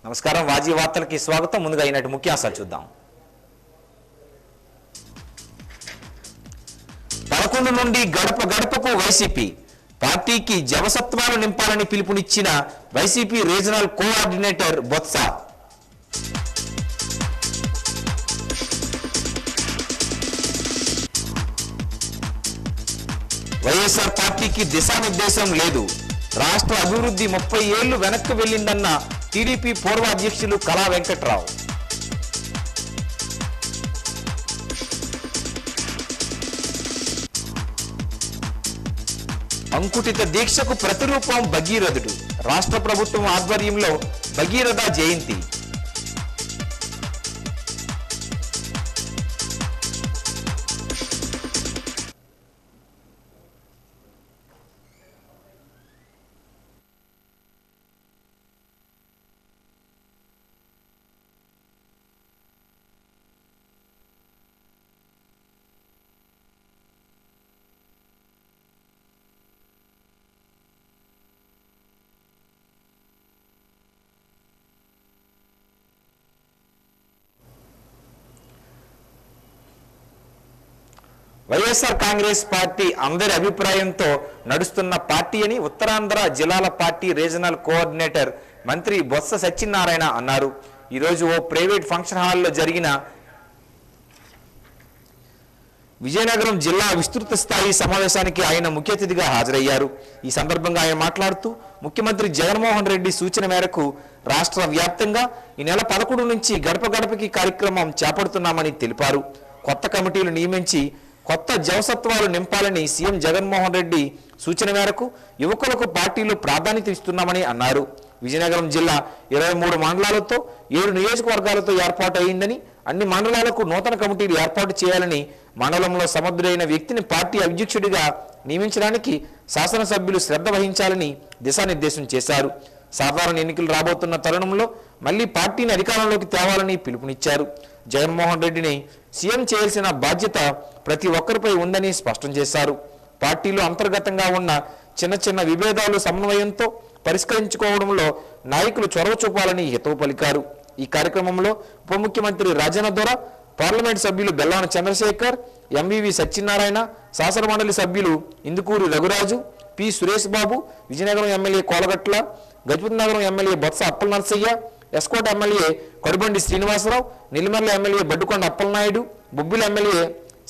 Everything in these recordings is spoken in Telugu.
నమస్కారం వాజీ వార్తలకి స్వాగతం. ముందుగా ఈనాటి ముఖ్యాంశాలు చూద్దాం. 11 నుండి గడప గడపకు వైసీపీ పార్టీకి జవసత్వాలు నింపాలని పిలుపునిచ్చిన YCP regional coordinator Botsa. YSR పార్టీకి దిశానిర్దేశం లేదు, రాష్ట్ర అభివృద్ధి 30 ఏళ్లు వెనక్కి వెళ్లిందన్న టీడీపీ పూర్వ అధ్యక్షులు కళా వెంకట్రావు. అంకుటిత దీక్షకు ప్రతిరూపం భగీరథుడు, రాష్ట్ర ప్రభుత్వం ఆధ్వర్యంలో భగీరథ జయంతి. వైఎస్ఆర్ కాంగ్రెస్ పార్టీ అందరి అభిప్రాయంతో నడుస్తున్న పార్టీ అని ఉత్తరాంధ్ర జిల్లాల పార్టీ రీజనల్ కోఆర్డినేటర్ మంత్రి బొత్స సత్యనారాయణ అన్నారు. ఈరోజు ఓ ప్రైవేట్ ఫంక్షన్ హాల్లో జరిగిన విజయనగరం జిల్లా విస్తృత స్థాయి సమావేశానికి ఆయన ముఖ్య అతిథిగా హాజరయ్యారు. ఈ సందర్భంగా ఆయన మాట్లాడుతూ ముఖ్యమంత్రి జగన్మోహన్ రెడ్డి సూచన మేరకు రాష్ట్ర వ్యాప్తంగా ఈ నెల 11 నుంచి గడప గడపకి కార్యక్రమం చేపడుతున్నామని తెలిపారు. కొత్త కమిటీలు నియమించి కొత్త జవసత్వాలు నింపాలని సీఎం జగన్మోహన్ రెడ్డి సూచన మేరకు యువకులకు పార్టీలు ప్రాధాన్యత ఇస్తున్నామని అన్నారు. విజయనగరం జిల్లా 23 మండలాలతో 7 నియోజకవర్గాలతో ఏర్పాటు అయిందని, అన్ని మండలాలకు నూతన కమిటీలు ఏర్పాటు చేయాలని, మండలంలో సమర్థుడైన వ్యక్తిని పార్టీ అధ్యక్షుడిగా నియమించడానికి శాసనసభ్యులు శ్రద్ధ వహించాలని దిశానిర్దేశం చేశారు. సాధారణ ఎన్నికలు రాబోతున్న తరుణంలో మళ్లీ పార్టీని అధికారంలోకి తేవాలని పిలుపునిచ్చారు. జగన్మోహన్ రెడ్డిని సీఎం చేయాల్సిన బాధ్యత ప్రతి ఒక్కరిపై ఉందని స్పష్టం చేశారు. పార్టీలో అంతర్గతంగా ఉన్న చిన్న చిన్న విభేదాలు సమన్వయంతో పరిష్కరించుకోవడంలో నాయకులు చొరవ చూపాలని హితవు పలికారు. ఈ కార్యక్రమంలో ఉప ముఖ్యమంత్రి రాజన్న దొర, పార్లమెంట్ సభ్యులు బెల్లాన చంద్రశేఖర్, ఎంవివి సత్యనారాయణ, శాసనమండలి సభ్యులు Indukuri Raghuraju, P Suresh Babu, Vizianagaram MLA Kolagatla, Gajapathinagaram MLA Botsa Appala Narasaiah, S Kota MLA Kodibandi Srinivasarao, Nellimarla MLA Baddukonda Appalanaidu, Bobbili MLA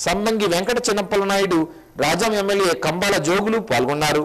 Sambangi Venkata Chinnappala Naidu, Rajam MLA Kambala Jogulu పాల్గొన్నారు.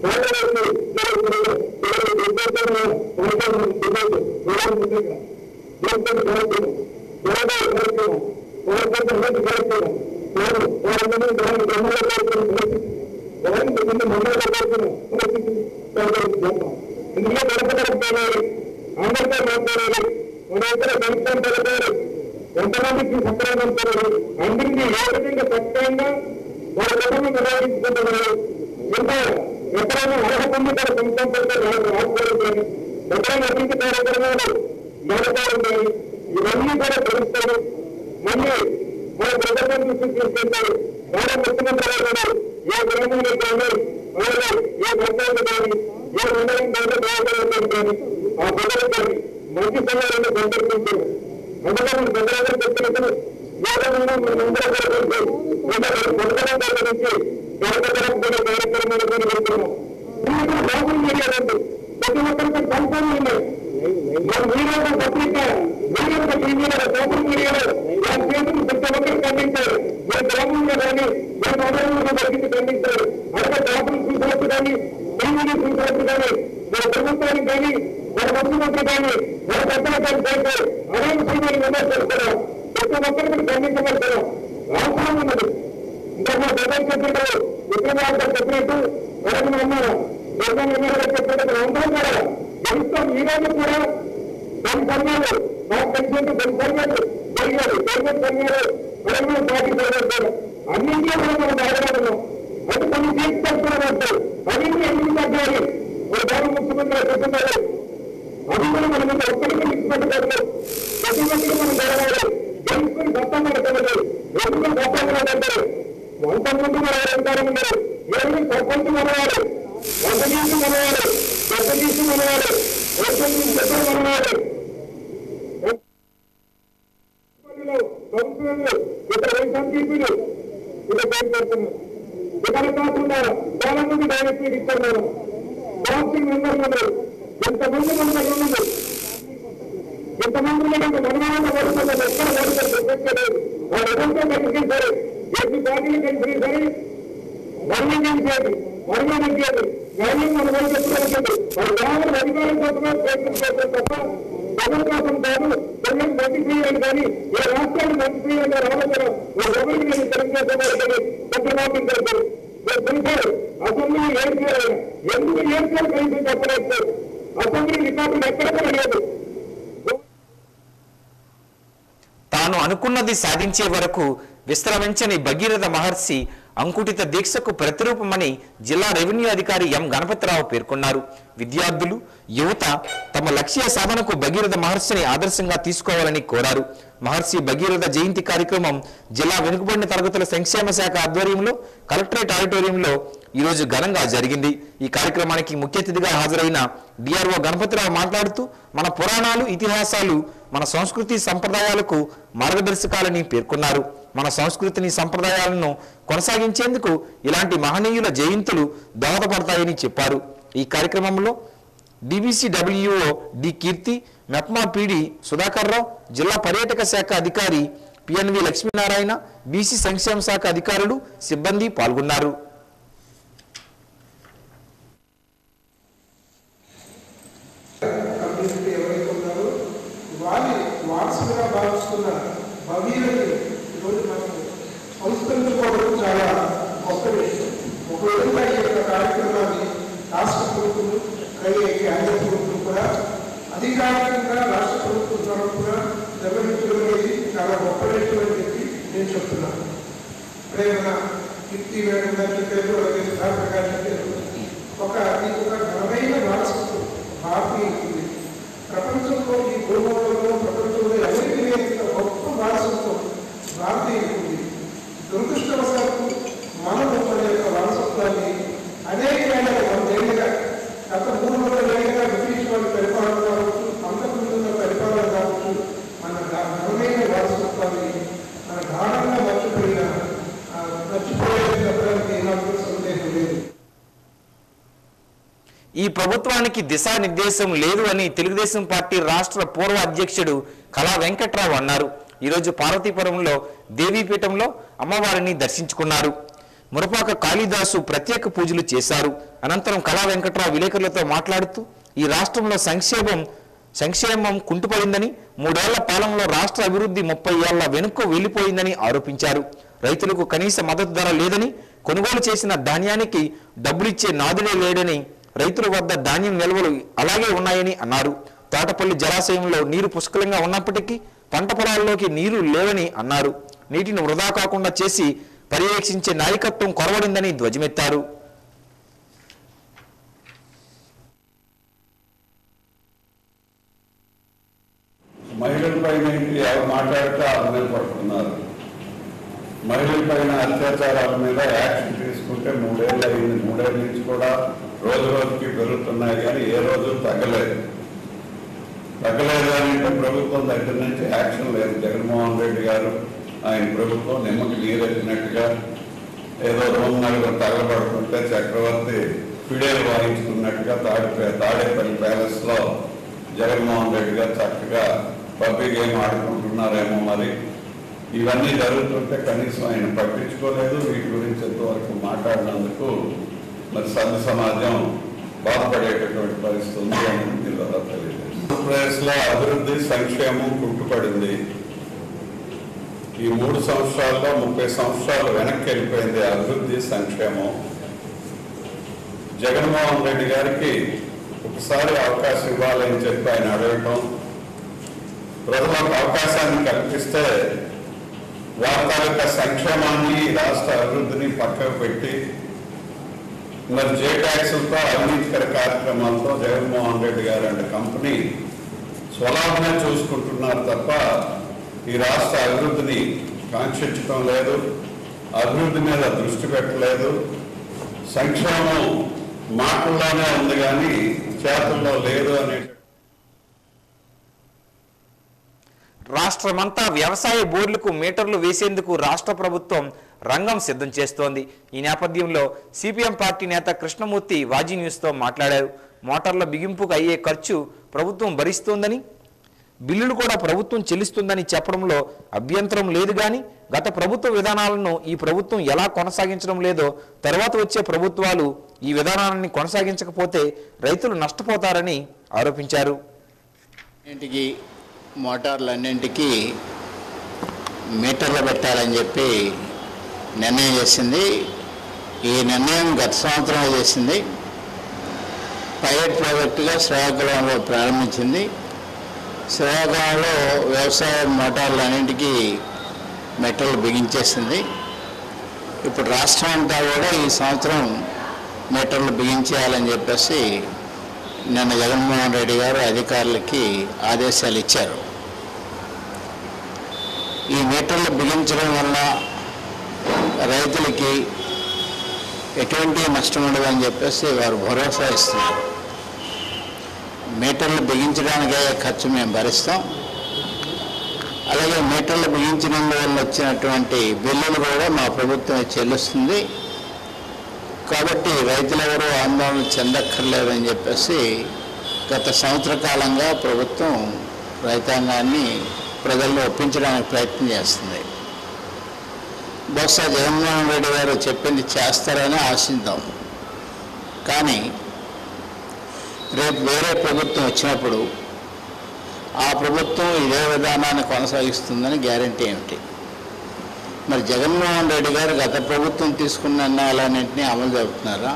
Gracias. ఎంతమందికి సంక్రమించారు అందరికీ ఏ విధంగా చక్కగా వాళ్ళ కుటుంబం నిర్వహించుకుంటున్నారు. ఇంకా ఎక్కడైనా అర్హత సొంతం పెడితే రాకపోవడం కానీ ఎక్కడైనా అభివృద్ధి కార్యక్రమాలు జరగడం కానీ ఇవన్నీ కూడా తెలుస్తారు. మళ్ళీ మన ప్రభుత్వం దృష్టి తీసుకుంటారు. వాళ్ళ ముఖ్యమంత్రి గారు ఏ గ్రామంలో కానీ అలాగే ఏ పంచాయతీ కానీ ఏ మండలం కానీ ఆ ప్రజలు కానీ మంచి సమయాలను సందర్శించారు. అందులో మనం భద్రాద్రి చెప్పినప్పుడు ఏదైనా మనందరూ నుంచి కార్యక్రమాలు వెళ్తున్నాం. సోషల్ మీడియా ఉంది, ప్రతి ఒక్కరికి సంస్థలు ఉన్నాయి. మీడియా పత్రిక మీడియా టీవీలో సోషల్ మీడియాలో వారి చేతులు ప్రతి ఒక్కరు ఖండించారు. మన గ్రామంలో కానీ మన మండలంలో బయటికి ఖండించారు. అలాగే పేపర్లు చూసినప్పుడు కానీ టీవీని చూసినప్పుడు కానీ మన ప్రభుత్వానికి కానీ మన ముఖ్యమంత్రి కానీ మన పెద్దల కానీ చేశారు. అనేక సమయాలు విమర్శిస్తారు. ప్రతి ఒక్కరికి ఖండించబడతారు. అవసరం ఉన్నది. ఇంకా మా ప్రజల సభ్యులు విజయవాడ చెప్పినట్టు ఎవరైనా ఉన్నారు చెప్పినట్టు అందరూ కూడా గెలుస్తాం. ఈ రోజు కూడా కొన్ని సమయాలు నాకు తెలిసినట్టు కొన్ని సమయాలు జరిగారు. గవర్నమెంట్ సమయాలు తెలంగాణ పార్టీ జరిగారు. అన్నింటిలో కూడా మనం బాధపడుతున్నాం. అయితే కొన్ని తీసుకొస్తున్నారు. అన్నింటి ఎందుకు తగ్గాలి? ఒక గౌరవ ముఖ్యమంత్రి చెప్తున్నారు. అది కూడా మనం ఒక్కరికి ఇచ్చిపెట్టలేదు. ప్రతి ఒక్కరికి మనం జరగాలి. గెలుచుకుని గొప్పంగా పెట్టలేదు. ఎందుకు గొప్పంగా పెట్టారు? 100 మంది అధికారం ఉన్నారు. 7 సర్పంచ్ మనవాడు, 100 మనవాడు, 10 మనవాడు, 10 మనవాడు, కౌన్సిలర్లు, ఇతర వైసీపీలు ఇలా పేర్కొంటున్నారు. ఇక్కడ కాకుండా చాలా మంది డైరెక్ట్ ఇస్తున్నారు. కౌన్సిల్ మెంబర్లు ఉన్నారు. ఎంతమంది మెంబర్లు ఉన్నారు? ఎంతమంది మనవాళ్ళ పడుతున్నారు. ఎక్కడ పడుతుంది వాళ్ళు ఎదంతా కలిసించారు. ఎన్ని పార్టీలు కలిసి సరే వర్ణించేది న్యాయం మన వైపు ఎప్పుడు ఉంటుంది. వాళ్ళ గ్రామాల అధికారం కోసమే ప్రయత్నించారు తప్ప జగన్ కోసం కాదు. జగన్ మంచి చేయాలి కానీ ఏ రాష్ట్రాన్ని మంచి చేయాలని ఆలోచన ఎవరికి నేను తెలుగుదేశం కానీ చంద్రబాబు గారు తెలిసారు. అసెంబ్లీ ఏం చేయాలి, ఎందుకు ఏం చేయాలి కనీసం చెప్పలేదు. అసెంబ్లీ రికార్డులు ఎక్కడ లేదు. తాను అనుకున్నది సాధించే వరకు విశ్రమించని భగీరథ మహర్షి అంకుటిత దీక్షకు ప్రతిరూపమని జిల్లా రెవెన్యూ అధికారి ఎం గణపతిరావు పేర్కొన్నారు. విద్యార్థులు, యువత తమ లక్ష్య సాధనకు భగీరథ మహర్షిని ఆదర్శంగా తీసుకోవాలని కోరారు. మహర్షి భగీరథ జయంతి కార్యక్రమం జిల్లా వెనుకబడిన తరగతుల సంక్షేమ శాఖ ఆధ్వర్యంలో కలెక్టరేట్ ఆడిటోరియంలో ఈరోజు ఘనంగా జరిగింది. ఈ కార్యక్రమానికి ముఖ్య అతిథిగా హాజరైన డిఆర్ఓ గణపతిరావు మాట్లాడుతూ మన పురాణాలు, ఇతిహాసాలు మన సంస్కృతి సంప్రదాయాలకు మార్గదర్శకాలని పేర్కొన్నారు. మన సంస్కృతిని, సంప్రదాయాలను కొనసాగించేందుకు ఇలాంటి మహనీయుల జయంతులు దోహదపడతాయని చెప్పారు. ఈ కార్యక్రమంలో డిబిసిడబ్ల్యూఓ డి కీర్తి, మెప్మా పీడి సుధాకర్ రావు, జిల్లా పర్యాటక శాఖ అధికారి పిఎన్వి లక్ష్మీనారాయణ, బీసీ సంక్షేమ శాఖ అధికారులు, సిబ్బంది పాల్గొన్నారు. వారసుగా భావిస్తున్న భగీరథి ఈరోజు మనం సంస్కరించుకోవడం చాలా గొప్ప విషయం. ఒక విధంగా ఈ యొక్క కార్యక్రమాన్ని రాష్ట్ర ప్రభుత్వం కేంద్ర ప్రభుత్వం కూడా అధికారికంగా రాష్ట్ర ప్రభుత్వం ద్వారా కూడా నిర్వహించడం అనేది చాలా గొప్ప విషయం అని చెప్పి నేను చెప్తున్నాను. ఇప్పుడే మన కీర్తి వేణు గారు చెప్పారు, అలాగే సుధాకర్ గారు చెప్పారు. మీకు ఒక ఘనమైన వారసత్వం భారతీయులు ప్రపంచంలో, ఈ భూగోళంలో, ప్రపంచంలో ఎవరికి లేని గొప్ప వారసత్వం భారతీయులకు ఉంది. దురదృష్టవశాత్తు మనము మన యొక్క వారసత్వాన్ని అనేక ఏళ్ళ 100 ఏళ్ళుగా, గత 300 ఏళ్ళుగా బ్రిటిష్ వాళ్ళు పరిపాలన కావచ్చు, అంతకుముందున్న పరిపాలన కావచ్చు, మన ఘనమైన వారసత్వాన్ని మన గాఢంగా మర్చిపోయేది చెప్పడానికి నాకు సందేహం లేదు. ఈ ప్రభుత్వానికి దిశానిర్దేశం లేదు అని తెలుగుదేశం పార్టీ రాష్ట్ర పూర్వ అధ్యక్షుడు కళా వెంకట్రావు అన్నారు. ఈరోజు పార్వతీపురంలో దేవీపీఠంలో అమ్మవారిని దర్శించుకున్నారు. మురపాక కాళీదాసు ప్రత్యేక పూజలు చేశారు. అనంతరం కళా వెంకట్రావు విలేకరులతో మాట్లాడుతూ ఈ రాష్ట్రంలో సంక్షేమం సంక్షేమం కుంటుపడిందని, 3 ఏళ్ల పాలనలో రాష్ట్ర అభివృద్ధి 30 ఏళ్ల వెనుక వెళ్లిపోయిందని ఆరోపించారు. రైతులకు కనీస మద్దతు ధర లేదని, కొనుగోలు చేసిన ధాన్యానికి డబ్బులిచ్చే నాదులే లేడని, రైతుల వద్ద ధాన్యం నిల్వలు అలాగే ఉన్నాయని అన్నారు. తోటపల్లి జలాశయంలో నీరు పుష్కలంగా ఉన్నప్పటికీ పంట పొలాల్లోకి నీరు లేవని అన్నారు. నీటిని వృధా కాకుండా చేసి పర్యవేక్షించే నాయకత్వం కొరవడిందని ధ్వజమెత్తారు. మహిళలపైన ఎవరు మాట్లాడితే వాళ్ళ మీద పడుతున్నారు. మహిళలపైన అత్యాచారాల మీద యాక్షన్ తీసుకుంటే 3 ఏళ్ళు అయింది. 3 ఏళ్ళ నుంచి కూడా రోజు రోజుకి పెరుగుతున్నాయి, కానీ ఏ రోజు తగ్గలేదు. తగ్గలేదు అంటే ప్రభుత్వం దగ్గర నుంచి యాక్షన్ లేదు. జగన్మోహన్ రెడ్డి గారు ఆయన ప్రభుత్వం నిమ్మకి నీరెత్తినట్టుగా ఏదో రోజు నలుగురు తగలబడుతుంటే చక్రవర్తి ఫిడేలు వాయించుకున్నట్టుగా తాడేపల్లి ప్యాలెస్ లో జగన్మోహన్ రెడ్డి గారు చక్కగా పబ్లిక్ గేమ్ ఆడుకుంటున్నారేమో. మరి ఇవన్నీ జరుగుతుంటే కనీసం ఆయన పట్టించుకోలేదు. వీటి గురించి ఎంతవరకు మాట్లాడినందుకు మరి సభ్య సమాజం బాధపడేటటువంటి పరిస్థితి ఉంది అని దీనిలో తెలియదు. ఆంధ్రప్రదేశ్లో అభివృద్ధి సంక్షేమం కుంటుపడింది. ఈ 3 సంవత్సరాల్లో 30 సంవత్సరాలు వెనక్కి వెళ్ళిపోయింది అభివృద్ధి సంక్షేమం. జగన్మోహన్ రెడ్డి గారికి ఒకసారి అవకాశం ఇవ్వాలని చెప్పి ఆయన అడగటం, ప్రజలకు అవకాశాన్ని కల్పిస్తే వారి తాలూకా సంక్షేమాన్ని, రాష్ట్ర అభివృద్ధిని పక్కకు పెట్టి మరి జే ట్యాక్సులతో అవినీతికర కార్యక్రమాలతో జగన్మోహన్ రెడ్డి గారు అంటే కంపెనీ స్వలాభమే చూసుకుంటున్నారు తప్ప ఈ రాష్ట్ర అభివృద్ధిని కాంక్షించడం లేదు, అభివృద్ధి మీద దృష్టి పెట్టలేదు. సంక్షేమం మాటల్లోనే ఉంది కానీ చేతుల్లో లేదు అనే. రాష్ట్రమంతా వ్యవసాయ బోర్డులకు మీటర్లు వేసేందుకు రాష్ట్ర ప్రభుత్వం రంగం సిద్ధం చేస్తోంది. ఈ నేపథ్యంలో సిపిఎం పార్టీ నేత కృష్ణమూర్తి వాజీ న్యూస్తో మాట్లాడారు. మోటార్ల బిగింపుకు అయ్యే ఖర్చు ప్రభుత్వం భరిస్తోందని, బిల్లులు కూడా ప్రభుత్వం చెల్లిస్తుందని చెప్పడంలో అభ్యంతరం లేదు. కానీ గత ప్రభుత్వ విధానాలను ఈ ప్రభుత్వం ఎలా కొనసాగించడం లేదో తర్వాత వచ్చే ప్రభుత్వాలు ఈ విధానాన్ని కొనసాగించకపోతే రైతులు నష్టపోతారని ఆరోపించారు. మోటార్లన్నింటికీ మీటర్లు పెట్టాలని చెప్పి నిర్ణయం చేసింది. ఈ నిర్ణయం గత సంవత్సరం చేసింది. పైలట్ ప్రాజెక్టుగా శ్రీకాకుళంలో ప్రారంభించింది. శ్రీకాకుళంలో వ్యవసాయ మోటార్లన్నింటికీ మీటర్లు బిగించేసింది. ఇప్పుడు రాష్ట్రం అంతా కూడా ఈ సంవత్సరం మీటర్లు బిగించేయాలని చెప్పేసి నిన్న జగన్మోహన్ రెడ్డి గారు అధికారులకి ఆదేశాలు ఇచ్చారు. ఈ మీటర్లు బిగించడం వల్ల రైతులకి ఎటువంటి నష్టం ఉండదని చెప్పేసి వారు భరోసా ఇస్తున్నారు. మీటర్లు బిగించడానికి అయ్యే ఖర్చు మేము భరిస్తాం. అలాగే మీటర్లు బిగించినందువల్ల వచ్చినటువంటి బిల్లులు కూడా మా ప్రభుత్వం చెల్లిస్తుంది. కాబట్టి రైతులెవరూ ఆందోళన చెందక్కర్లేదని చెప్పేసి గత సంవత్సర కాలంగా ప్రభుత్వం రైతాంగాన్ని ప్రజల్లో ఒప్పించడానికి ప్రయత్నం చేస్తుంది. బహుశా జగన్మోహన్ రెడ్డి గారు చెప్పింది చేస్తారని ఆశిద్దాం. కానీ రేపు వేరే ప్రభుత్వం వచ్చినప్పుడు ఆ ప్రభుత్వం ఇదే విధానాన్ని కొనసాగిస్తుందని గ్యారెంటీ ఏమిటి? మరి జగన్మోహన్ రెడ్డి గారు గత ప్రభుత్వం తీసుకున్న నిర్ణయాలన్నింటినీ అమలు జరుపుతున్నారా?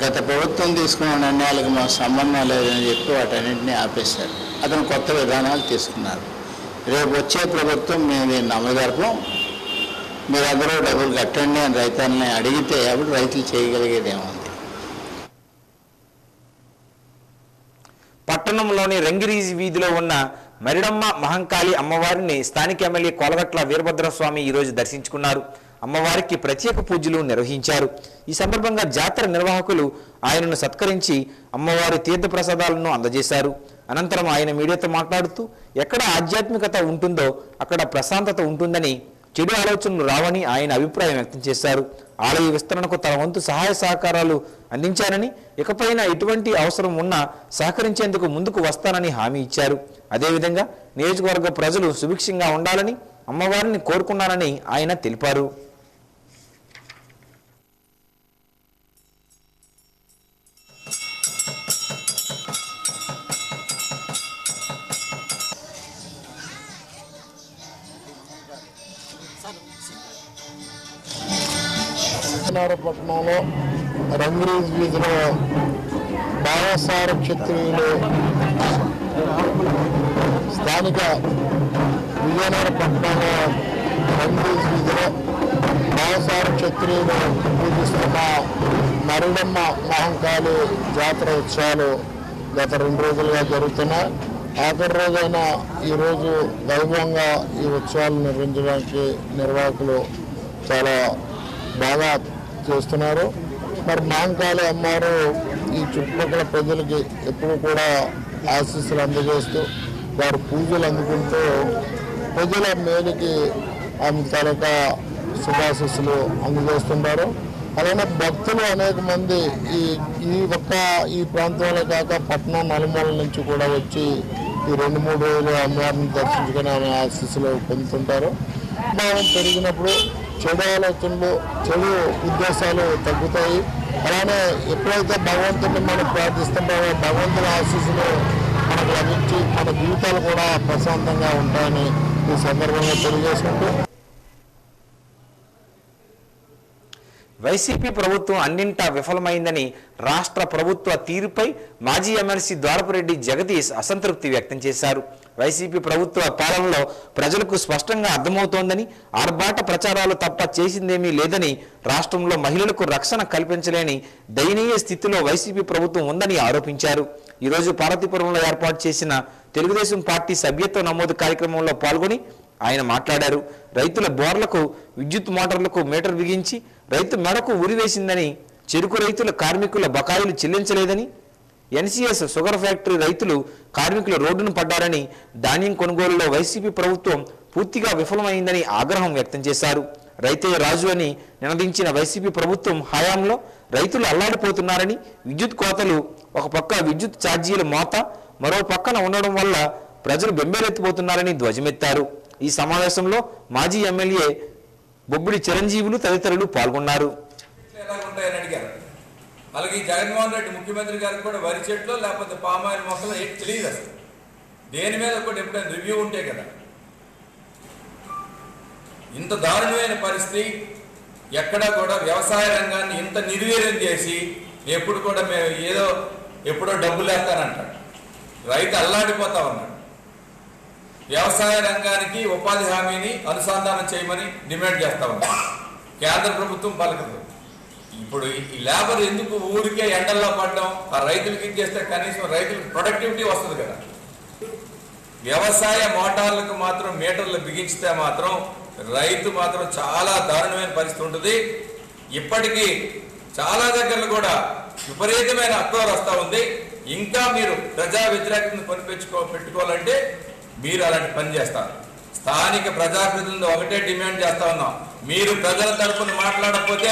గత ప్రభుత్వం తీసుకున్న నిర్ణయాలకు మాకు సంబంధం లేదని చెప్పి వాటన్నింటినీ ఆపేశారు. అతను కొత్త విధానాలు తీసుకున్నారు. రేపు వచ్చే ప్రభుత్వం మేము దీన్ని అమలు జరపం, మీరందరూ డబ్బులు కట్టండి అని రైతాన్ని అడిగితే అప్పుడు రైతులు చేయగలిగేది ఏముంది? పట్టణంలోని రంగిరీజి వీధిలో ఉన్న మరిడమ్మ మహంకాళి అమ్మవారిని స్థానిక ఎమ్మెల్యే కోలగట్ల వీరభద్రస్వామి ఈరోజు దర్శించుకున్నారు. అమ్మవారికి ప్రత్యేక పూజలు నిర్వహించారు. ఈ సందర్భంగా జాతర నిర్వాహకులు ఆయనను సత్కరించి అమ్మవారి తీర్థ ప్రసాదాలను అందజేశారు. అనంతరం ఆయన మీడియాతో మాట్లాడుతూ ఎక్కడ ఆధ్యాత్మికత ఉంటుందో అక్కడ ప్రశాంతత ఉంటుందని, చెడు ఆలోచనలు రావని ఆయన అభిప్రాయం వ్యక్తం చేశారు. ఆలయ విస్తరణకు తన వంతు సహాయ సహకారాలు అందించానని, ఇకపైన ఎటువంటి అవసరం ఉన్నా సహకరించేందుకు ముందుకు వస్తానని హామీ ఇచ్చారు. అదేవిధంగా నియోజకవర్గ ప్రజలు సుభిక్షంగా ఉండాలని అమ్మవారిని కోరుకున్నానని ఆయన తెలిపారు. విజయనగరపట్నంలో రంగ్రీజ్ వీధిలో బావసార క్షత్రియులు స్థానిక విజయనగరపట్నంలో రంగ్రీజ్ వీధిలో బావసార క్షత్రియులు పూజిస్తున్న మరుడమ్మ మహంకాళి జాతర ఉత్సవాలు గత 2 రోజులుగా జరుగుతున్నాయి. ఆఖరి రోజైన ఈరోజు వైభవంగా ఈ ఉత్సవాలు నిర్వహించడానికి నిర్వాహకులు చాలా బాగా చేస్తున్నారు. మరి మహంకాళి అమ్మవారు ఈ చుట్టుపక్కల ప్రజలకి ఎప్పుడు కూడా ఆశీస్సులు అందజేస్తూ వారు పూజలు అందుకుంటూ ప్రజల మేలుకి ఆమె తాలూకా శుభాశీస్సులు అందజేస్తుంటారు. అలానే భక్తులు అనేక మంది ఈ ప్రాంతంలో కాక పట్టణం నలుమూల నుంచి కూడా వచ్చి ఈ 2-3 రోజులు అమ్మవారిని దర్శించుకుని ఆమె ఆశీస్సులు పొందుతుంటారు. భావం పెరిగినప్పుడు చెడు ఆలోచనలు చెడు ఉద్దేశాలు తగ్గుతాయి. అలానే ఎప్పుడైతే భగవంతుని మనం ప్రార్థిస్తుంటామో భగవంతుని ఆశీస్సులు మనకు లభించి మన జీవితాలు కూడా ప్రశాంతంగా ఉంటాయని ఈ సందర్భంగా తెలియజేసుకుంటూ వైసీపీ ప్రభుత్వం అన్నింటా విఫలమైందని రాష్ట్ర ప్రభుత్వ తీరుపై మాజీ ఎమ్మెల్సీ ద్వారపురెడ్డి జగదీష్ అసంతృప్తి వ్యక్తం చేశారు. వైసీపీ ప్రభుత్వ పాలనలో ప్రజలకు స్పష్టంగా అర్థమవుతోందని, ఆర్భాట ప్రచారాలు తప్ప చేసిందేమీ లేదని, రాష్ట్రంలో మహిళలకు రక్షణ కల్పించలేని దయనీయ స్థితిలో వైసీపీ ప్రభుత్వం ఉందని ఆరోపించారు. ఈరోజు పార్వతీపురంలో ఏర్పాటు చేసిన తెలుగుదేశం పార్టీ సభ్యత్వ నమోదు కార్యక్రమంలో పాల్గొని ఆయన మాట్లాడారు. రైతుల బోర్లకు విద్యుత్ మోటార్లకు మీటర్ బిగించి రైతు మెడకు ఉరివేసిందని, చెరుకు రైతుల కార్మికుల బకాయిలు చెల్లించలేదని, ఎన్సీఎస్ షుగర్ ఫ్యాక్టరీ రైతులు కార్మికులు రోడ్డును పడ్డారని, ధాన్యం కొనుగోలులో వైసీపీ ప్రభుత్వం పూర్తిగా విఫలమైందని ఆగ్రహం వ్యక్తం చేశారు. రైతే రాజు అని నినదించిన వైసీపీ ప్రభుత్వం హయాంలో రైతులు అల్లాడిపోతున్నారని, విద్యుత్ కోతలు ఒక పక్క విద్యుత్ ఛార్జీల మోత మరో పక్కన ఉండడం వల్ల ప్రజలు బెంబేలెత్తిపోతున్నారని ధ్వజమెత్తారు. ఈ సమావేశంలో మాజీ ఎమ్మెల్యే బొబ్బిడి చిరంజీవులు తదితరులు పాల్గొన్నారు. అలాగే జగన్మోహన్ రెడ్డి ముఖ్యమంత్రి గారికి కూడా వరి చెట్లు లేకపోతే పామాయిల్ మొక్కలు ఏంటి తెలియదు అసలు. దేని మీద కూడా ఎప్పుడైనా రివ్యూ ఉంటే కదా. ఇంత దారుణమైన పరిస్థితి ఎక్కడా కూడా వ్యవసాయ రంగాన్ని ఇంత నిర్వీర్యం చేసి ఎప్పుడు కూడా మేము ఎప్పుడో డబ్బులు వేస్తానంటాడు. రైతు అల్లాడిపోతా ఉన్నాడు. వ్యవసాయ రంగానికి ఉపాధి హామీని అనుసంధానం చేయమని డిమాండ్ చేస్తా ఉన్నాం. కేంద్ర ప్రభుత్వం పలకదు. ఇప్పుడు ఈ లేబర్ ఎందుకు ఊరికే ఎండల్లో పడడం, ఆ రైతులకి ఇచ్చేస్తే కనీసం రైతులకు ప్రొడక్టివిటీ వస్తుంది కదా. వ్యవసాయ మోటార్లకు మాత్రం మీటర్లు బిగించితే మాత్రం రైతు మాత్రం చాలా దారుణమైన పరిస్థితి ఉంటుంది. ఇప్పటికీ చాలా దగ్గరలో కూడా విపరీతమైన అక్రోర్ వస్తూ ఉంది. ఇంకా మీరు ప్రజా వ్యతిరేకతను పెట్టుకోవాలంటే మీరు అలాంటి పని చేస్తారు. స్థానిక ప్రజాప్రతినిధులను ఒకటే డిమాండ్ చేస్తా ఉన్నాం. మీరు ప్రజల తరఫున మాట్లాడకపోతే,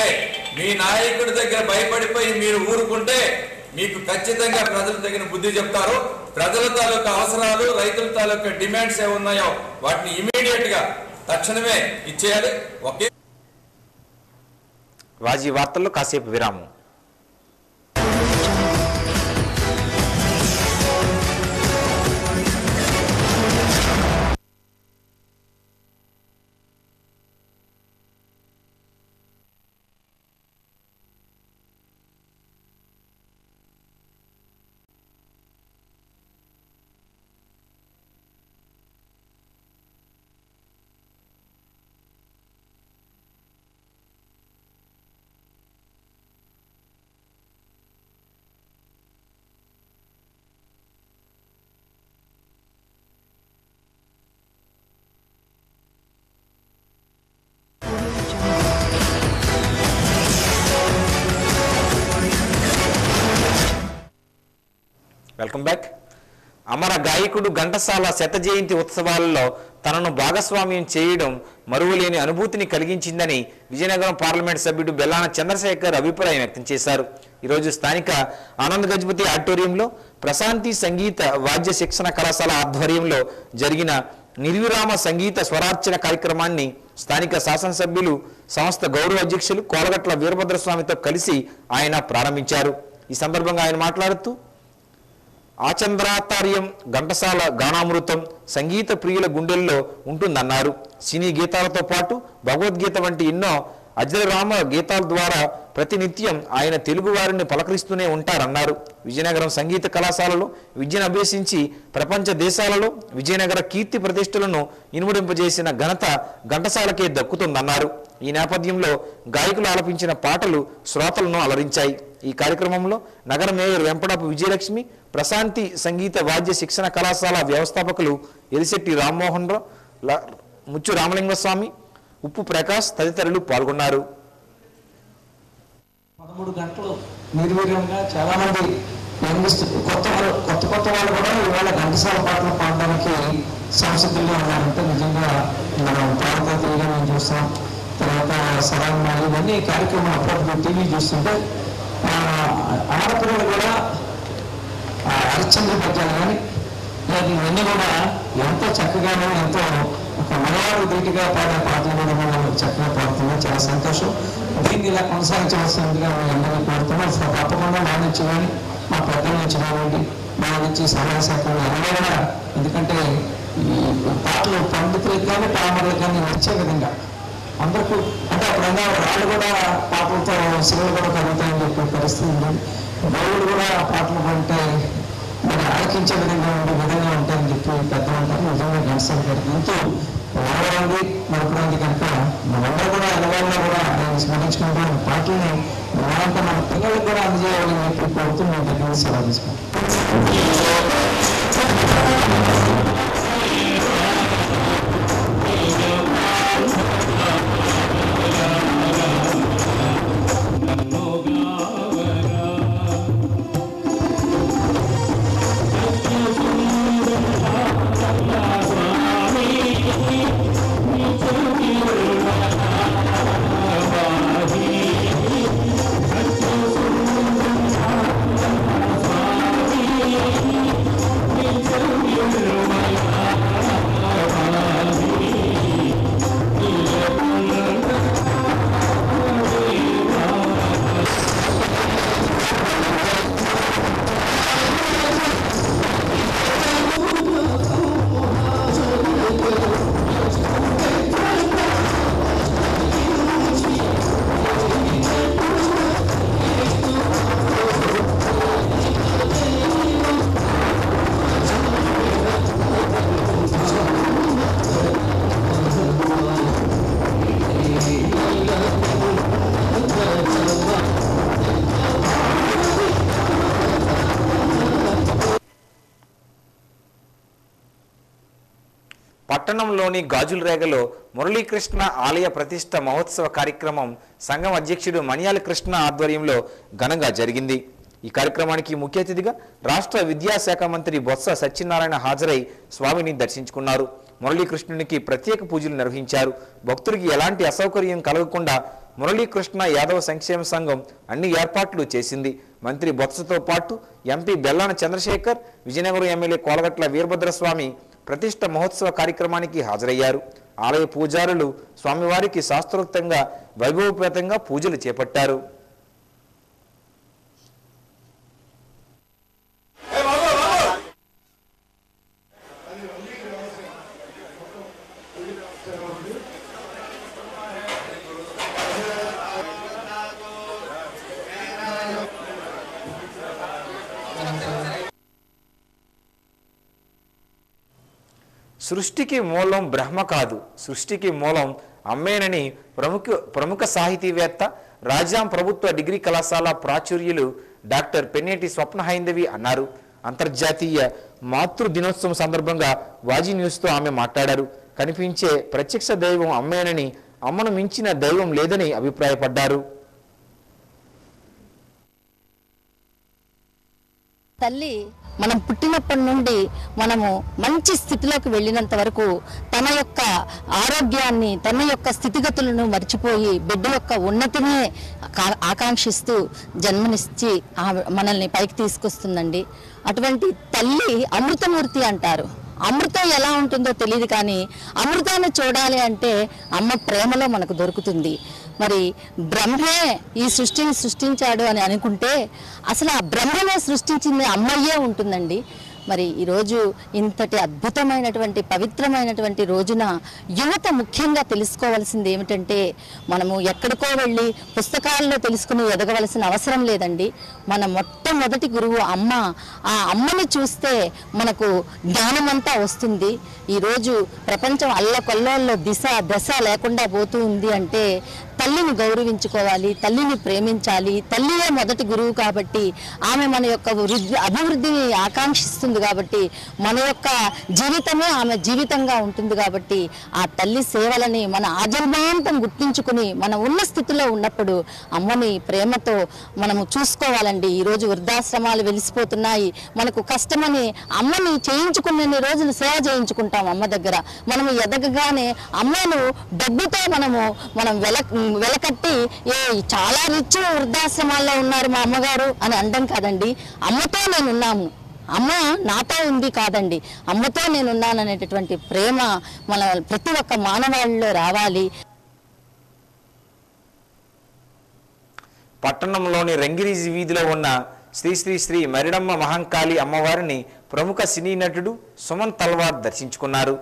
మీ నాయకుడి దగ్గర భయపడిపోయి మీరు ఊరుకుంటే మీకు ఖచ్చితంగా ప్రజలు తగిన బుద్ధి చెప్తారు. ప్రజల తాలూకా అవసరాలు, రైతుల తాలూకా డిమాండ్స్ ఏమున్నాయో వాటిని ఇమీడియట్ గా తక్షణమే ఇచ్చేయాలి. ఒకే వాజీ వార్తల్లో కాసేపు విరామం. Welcome back. అమర గాయకుడు ఘంటసాల శత జయంతి ఉత్సవాలలో తనను భాగస్వామ్యం చేయడం మరువలేని అనుభూతిని కలిగించిందని విజయనగరం పార్లమెంట్ సభ్యుడు బెల్లాన చంద్రశేఖర్ అభిప్రాయం వ్యక్తం చేశారు. ఈరోజు స్థానిక ఆనంద్ గజపతి ఆడిటోరియంలో ప్రశాంతి సంగీత వాద్య శిక్షణ కళాశాల ఆధ్వర్యంలో జరిగిన నిర్విరామ సంగీత స్వరార్చన కార్యక్రమాన్ని స్థానిక శాసనసభ్యులు సంస్థ గౌరవ అధ్యక్షులు కోలగట్ల వీరభద్రస్వామితో కలిసి ఆయన ప్రారంభించారు. ఈ సందర్భంగా ఆయన మాట్లాడుతూ ఆచంద్రాతార్యం ఘంటసాల గానామృతం సంగీత ప్రియుల గుండెల్లో ఉంటుందన్నారు. సినీ గీతాలతో పాటు భగవద్గీత వంటి ఎన్నో అజరరామ గీతాల ద్వారా ప్రతినిత్యం ఆయన తెలుగు వారిని పలకరిస్తూనే ఉంటారన్నారు. విజయనగరం సంగీత కళాశాలలో విద్యను అభ్యసించి ప్రపంచ దేశాలలో విజయనగర కీర్తి ప్రతిష్టలను ఇనుమడింపజేసిన ఘనత ఘంటసాలకే దక్కుతుందన్నారు. ఈ నేపథ్యంలో గాయకులు ఆలపించిన పాటలు శ్రోతలను అలరించాయి. ఈ కార్యక్రమంలో నగర మేయర్ వెంపడపు విజయలక్ష్మి, ప్రశాంతి సంగీత వాద్య శిక్షణ కళాశాల వ్యవస్థాపకులు ఎలిశెట్టి రామ్మోహన్ రావు, ముచ్చు రామలింగస్వామి, ఉప్పు ప్రకాష్ తదితరులు పాల్గొన్నారు. 13 గంటలు నిర్వీర్యంగా చాలా మంది కొత్త వాళ్ళు కూడా ఇవాళ ఘంటసాల పాటలు పాడడానికి సంసిద్ధంగా ఉన్నారంటే నిజంగా మనం పాడతాతీగా మేము చూస్తాం. తర్వాత సరాంగా ఇవన్నీ కార్యక్రమం అప్పుడప్పుడు టీవీ చూస్తుంటే ఆడపిల్లలు కూడా హరిశ్చంద్ర పద్యాలు కానీ లేదా ఇవన్నీ కూడా ఎంతో చక్కగానో ఎంతో ఒక మనవాడు ధీటుగా పాడే పాటలు కూడా మనం చక్కగా పాడుతున్నాం. చాలా సంతోషం. దీన్ని ఇలా కొనసాగించవలసిందిగా మేము అందరినీ కోరుతున్నాం. తప్పకుండా మా నుంచి కానీ మా పెద్దల నుంచి కానివ్వండి, మా నుంచి సమాజ శాఖ అందరూ కూడా, ఎందుకంటే ఈ పాటలు పండితులకు కానీ పామరులకు కానీ నచ్చే విధంగా అందరికీ అంటే అప్పుడన్నా వాళ్ళు కూడా పాటలతో శివులు కూడా కలుగుతాయని చెప్పే పరిస్థితి ఉంది. దేవుడు కూడా పాటలు పాడితే మరి ఆలకించే విధంగా ఉండే విధంగా ఉంటాయని చెప్పి పెద్దలు ఉంటారు. నిజంగా ఘంటసాల గారికి ఎంతో వాడవాడి నడపడానికి కనుక మనందరూ కూడా ఎలవాళ్ళలో కూడా ఆయన స్మరించుకుంటూ పాటల్ని మనంతా మన పిల్లలకు కూడా అందజేయాలని చెప్పి కోరుతూ మేము దగ్గర సెలవు తీసుకుంటాం. పట్టణంలోని గాజులరేగలో మురళీకృష్ణ ఆలయ ప్రతిష్ట మహోత్సవ కార్యక్రమం సంఘం అధ్యక్షుడు మణియాల కృష్ణ ఆధ్వర్యంలో ఘనంగా జరిగింది. ఈ కార్యక్రమానికి ముఖ్య అతిథిగా రాష్ట్ర విద్యాశాఖ మంత్రి బొత్స సత్యనారాయణ హాజరై స్వామిని దర్శించుకున్నారు. మురళీకృష్ణునికి ప్రత్యేక పూజలు నిర్వహించారు. భక్తుడికి ఎలాంటి అసౌకర్యం కలగకుండా మురళీకృష్ణ యాదవ సంక్షేమ సంఘం అన్ని ఏర్పాట్లు చేసింది. మంత్రి బొత్సతో పాటు ఎంపీ బెల్లాన చంద్రశేఖర్, విజయనగరం ఎమ్మెల్యే కోలగట్ల వీరభద్రస్వామి ప్రతిష్ట మహోత్సవ కార్యక్రమానికి హాజరయ్యారు. ఆలయ పూజారులు స్వామివారికి శాస్త్రోక్తంగా వైభవపేతంగా పూజలు చేపట్టారు. సృష్టికి మూలం బ్రహ్మ కాదు, సృష్టికి మూలం అమ్మేనని ప్రముఖ సాహితీవేత్త రాజాం ప్రభుత్వ డిగ్రీ కళాశాల ప్రాచుర్యులు డాక్టర్ పెన్నేటి స్వప్న హైందవి అన్నారు. అంతర్జాతీయ మాతృ దినోత్సవం సందర్భంగా వాజీ న్యూస్తో ఆమె మాట్లాడారు. కనిపించే ప్రత్యక్ష దైవం అమ్మేనని, అమ్మను మించిన దైవం లేదని అభిప్రాయపడ్డారు. తల్లి మనం పుట్టినప్పటి నుండి మనము మంచి స్థితిలోకి వెళ్ళినంత వరకు తన యొక్క ఆరోగ్యాన్ని, తన యొక్క స్థితిగతులను మర్చిపోయి బిడ్డ యొక్క ఉన్నతినే ఆకాంక్షిస్తూ జన్మనిచ్చి మనల్ని పైకి తీసుకొస్తుందండి. అటువంటి తల్లి అమృతమూర్తి అంటారు. అమృతం ఎలా ఉంటుందో తెలియదు, కానీ అమృతాన్ని చూడాలి అంటే అమ్మ ప్రేమలో మనకు దొరుకుతుంది. మరి బ్రహ్మే ఈ సృష్టిని సృష్టించాడు అని అనుకుంటే అసలు ఆ బ్రహ్మనే సృష్టించింది అమ్మయ్యే ఉంటుందండి. మరి ఈరోజు ఇంతటి అద్భుతమైనటువంటి పవిత్రమైనటువంటి రోజున యువత ముఖ్యంగా తెలుసుకోవాల్సింది ఏమిటంటే మనము ఎక్కడికో వెళ్ళి పుస్తకాల్లో తెలుసుకుని ఎదగవలసిన అవసరం లేదండి. మన మొట్టమొదటి గురువు అమ్మ. ఆ అమ్మని చూస్తే మనకు జ్ఞానమంతా వస్తుంది. ఈరోజు ప్రపంచం అల్లకొల్లోల్లో దశ లేకుండా పోతూ ఉంది అంటే తల్లిని గౌరవించుకోవాలి, తల్లిని ప్రేమించాలి. తల్లియే మొదటి గురువు కాబట్టి ఆమె మన యొక్క అభివృద్ధిని ఆకాంక్షిస్తుంది కాబట్టి మన యొక్క జీవితమే ఆమె జీవితంగా ఉంటుంది కాబట్టి ఆ తల్లి సేవలని మన ఆజన్మాంతం గుర్తించుకుని మన ఉన్న స్థితిలో ఉన్నప్పుడు అమ్మని ప్రేమతో మనము చూసుకోవాలండి. ఈరోజు వృద్ధాశ్రమాలు వెలిసిపోతున్నాయి. మనకు కష్టమని అమ్మని చేయించుకునే రోజులు సేవ చేయించుకుంటాం అమ్మ దగ్గర. మనము ఎదగగానే అమ్మను డబ్బుతో మనం వెలకట్టి చాలా రిచ్ వృద్ధాశ్రమాల్లో ఉన్నారు మా అమ్మగారు అని అనడం కాదండి. అమ్మతో నేనున్నాము, అమ్మ నాతో ఉంది కాదండి, అమ్మతో నేనున్నాననేటటువంటి ప్రేమ మన ప్రతి ఒక్క మానవాళిలో రావాలి. పట్టణంలోని రంగిరీజి వీధిలో ఉన్న శ్రీ శ్రీ శ్రీ మరిడమ్మ మహంకాళి అమ్మవారిని ప్రముఖ సినీ నటుడు సుమన్ తల్వార్ దర్శించుకున్నారు.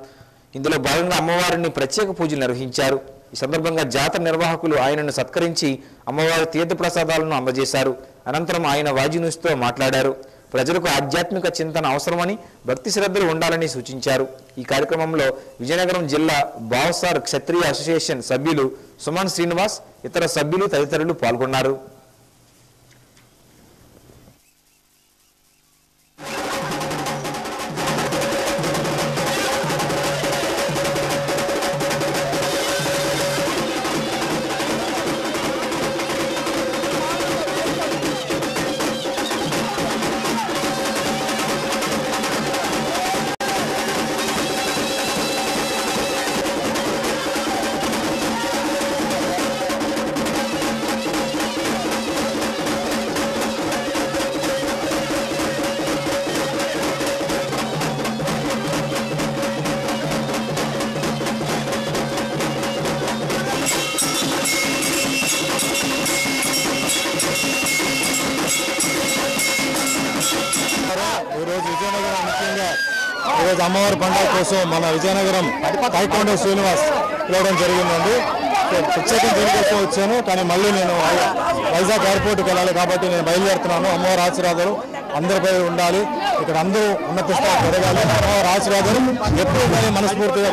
ఇందులో భాగంగా అమ్మవారిని ప్రత్యేక పూజలు నిర్వహించారు. ఈ సందర్భంగా జాతర నిర్వాహకులు ఆయనను సత్కరించి అమ్మవారి తీర్థ ప్రసాదాలను అందజేశారు. అనంతరం ఆయన వాజీ న్యూస్తో మాట్లాడారు. ప్రజలకు ఆధ్యాత్మిక చింతన అవసరమని, భక్తి శ్రద్ధలు ఉండాలని సూచించారు. ఈ కార్యక్రమంలో విజయనగరం జిల్లా బావసార్ క్షత్రియ అసోసియేషన్ సభ్యులు సుమన్ శ్రీనివాస్, ఇతర సభ్యులు తదితరులు పాల్గొన్నారు. ఈరోజు అమ్మవారి పండుగ కోసం మన విజయనగరం కైకొండ శ్రీనివాస్ పిలవడం జరిగిందండి. ప్రత్యేకంగా దీనికోసం వచ్చాను, కానీ మళ్ళీ నేను వైజాగ్ ఎయిర్పోర్ట్కి వెళ్ళాలి కాబట్టి నేను బయలుదేరుతున్నాను. అమ్మవారి ఆశీర్వాదాలు అందరిపై ఉండాలి, ఇక్కడ అందరూ ఉన్నత స్థాయి పెరగాలి. అమ్మవారి ఆశీర్వాదాలు ఎప్పుడూ కానీ మనస్ఫూర్తిగా.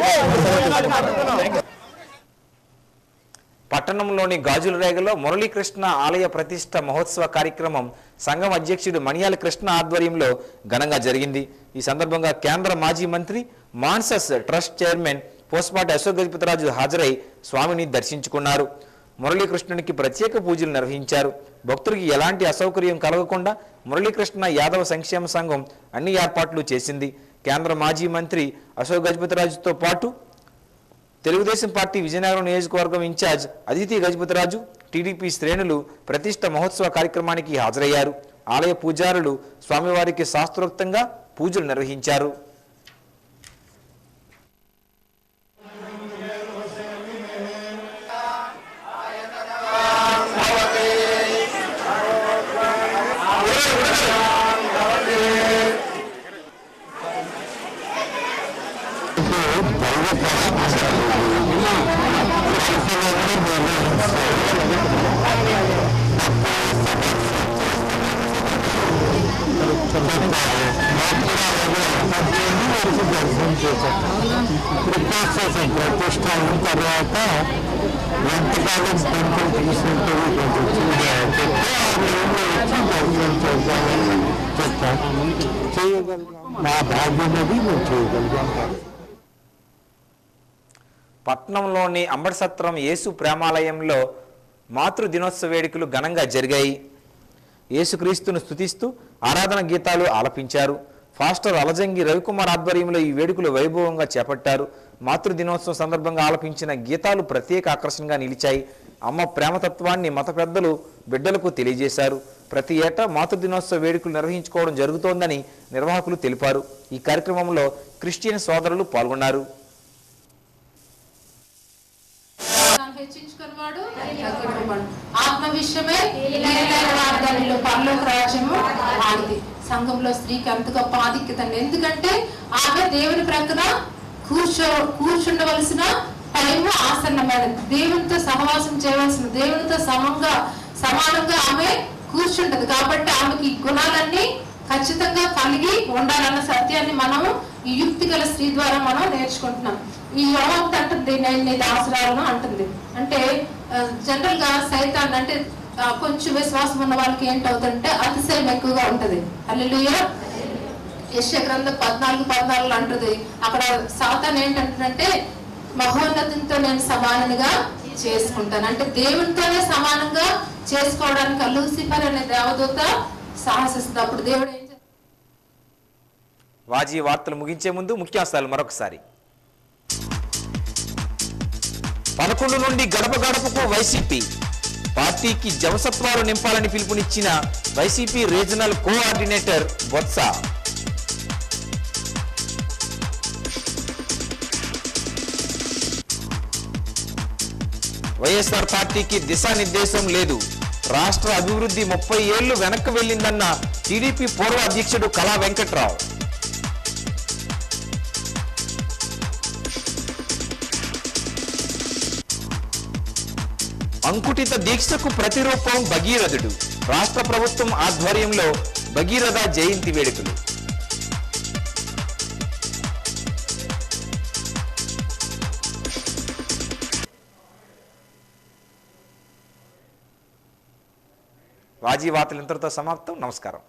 పట్టణంలోని గాజుల రేగలో మురళీకృష్ణ ఆలయ ప్రతిష్ట మహోత్సవ కార్యక్రమం సంఘం అధ్యక్షుడు మణియాల కృష్ణ ఆధ్వర్యంలో ఘనంగా జరిగింది. ఈ సందర్భంగా కేంద్ర మాజీ మంత్రి, మాన్సస్ ట్రస్ట్ చైర్మన్ పోస్పాటి అశోక్ గజపతిరాజు హాజరై స్వామిని దర్శించుకున్నారు. మురళీకృష్ణునికి ప్రత్యేక పూజలు నిర్వహించారు. భక్తుడికి ఎలాంటి అసౌకర్యం కలగకుండా మురళీకృష్ణ యాదవ సంక్షేమ సంఘం అన్ని ఏర్పాట్లు చేసింది. కేంద్ర మాజీ మంత్రి అశోక్ గజపతిరాజుతో పాటు తెలుగుదేశం పార్టీ విజయనగరం నియోజకవర్గం ఇన్ఛార్జ్ అదితి గజపతిరాజు, టీడీపీ శ్రేణులు ప్రతిష్ట మహోత్సవ కార్యక్రమానికి హాజరయ్యారు. ఆలయ పూజారులు స్వామివారికి శాస్త్రోక్తంగా పూజలు నిర్వహించారు. ప్రతిష్ట అయిన తర్వాత ఎంతకాలం టెంపుల్ తీసుకుంటే నా భాగ్యం అది నేను చేయగలిగాను. పట్నంలోని అంబటసత్రం యేసు ప్రేమాలయంలో మాతృ దినోత్సవ వేడుకలు ఘనంగా జరిగాయి. యేసుక్రీస్తును స్తుతిస్తూ ఆరాధన గీతాలు ఆలపించారు. ఫాస్టర్ అలజంగి రవికుమార్ ఆధ్వర్యంలో ఈ వేడుకలు వైభవంగా చేపట్టారు. మాతృ దినోత్సవం సందర్భంగా ఆలపించిన గీతాలు ప్రత్యేక ఆకర్షణగా నిలిచాయి. అమ్మ ప్రేమతత్వాన్ని మత పెద్దలు బిడ్డలకు తెలియజేశారు. ప్రతి ఏటా మాతృ దినోత్సవ వేడుకలు నిర్వహించుకోవడం జరుగుతోందని నిర్వాహకులు తెలిపారు. ఈ కార్యక్రమంలో క్రిస్టియన్ సోదరులు పాల్గొన్నారు. ఆత్మ విషయమే పరలోక రాజ్యము ఆడిది. సంఘంలో స్త్రీకి అంత గొప్ప ఆధిక్యత అండి. ఎందుకంటే ఆమె దేవుని ప్రక్కన కూర్చుండవలసిన టైము ఆసన్నమైనది. దేవునితో సహవాసం చేయవలసిన, దేవునితో సమానంగా ఆమె కూర్చుంటది. కాబట్టి ఆమెకి ఈ గుణాలన్నీ ఖచ్చితంగా కలిగి ఉండాలన్న సత్యాన్ని మనము ఈ యుక్తి గల స్త్రీ ద్వారా మనం నేర్చుకుంటున్నాం. ఈ యోగం అంటుంది నేను నీ దాసురాలను అంటుంది. అంటే జనరల్ గా సైతాన్ అంటే కొంచెం విశ్వాసం ఉన్న వాళ్ళకి ఏంటవుతుందంటే అతిశయం ఎక్కువగా ఉంటది. హల్లెలూయా. యెషయా గ్రంథం 14:14 అంటుంది. అక్కడ సాతాన్ ఏంటంటే మహోన్నతంతో నేను సమానంగా చేసుకుంటాను అంటే దేవునితోనే సమానంగా చేసుకోవడానికి లూసిఫర్ అనే దేవదూత సాహసిస్తుంది. అప్పుడు దేవుడు ఏం చేస్తాడు? వాజీ వార్తలు ముగించే ముందు ముఖ్యాంశాలు మరొకసారి. 11 నుండి గడప గడపకు వైసీపీ, పార్టీకి జవసత్వాలు నింపాలని పిలుపునిచ్చిన YCP regional coordinator Botsa. YSR పార్టీకి దిశానిర్దేశం లేదు, రాష్ట్ర అభివృద్ధి 30 ఏళ్లు వెనక్కి వెళ్లిందన్న టీడీపీ పూర్వ అధ్యక్షుడు కళా వెంకట్రావు. అంకుటిత దీక్షకు ప్రతిరూపం భగీరథుడు, రాష్ట్ర ప్రభుత్వం ఆధ్వర్యంలో భగీరథ జయంతి వేడుకలు. వాజీ వార్తలు ఇంతటితో సమాప్తం. నమస్కారం.